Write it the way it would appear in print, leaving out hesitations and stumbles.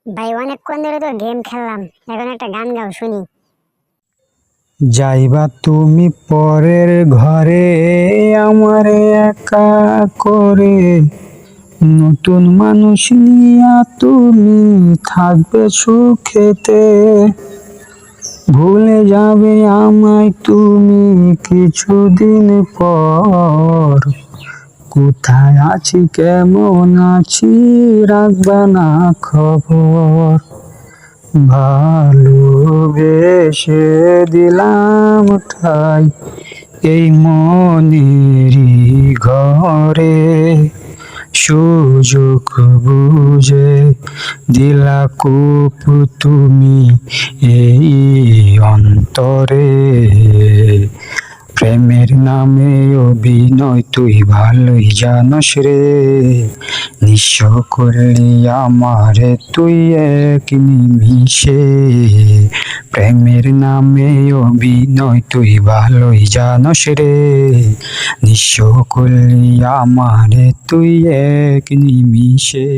ভাই অনেকক্ষণ ধরে তো গেম খেললাম, এখন একটা গান গাও শুনি। যাইবা তুমি পরের ঘরে আমারে একা করে, নতুন মানুষ নিয়া তুমি থাকবে সুখেতে, ভুলে যাবে আমায় তুমি কিছুদিন পর, কোথায় আছি কেমন আছি রাখবা না খবর, ভালোবেসে দিলাম ঠাই এই মনেরই ঘরে, সুযোগ বুঝে দিলা কূপ তুমি এই অন্তরে, প্রেমের নামে অভিনয় তুই ভালোই জানস রে, নিঃস্ব করলি আমারে তুই এক নিমিষে, প্রেমের নামে অভিনয় তুই ভালোই জানস রে, নিঃস্ব করলি আমারে তুই এক নিমিষে।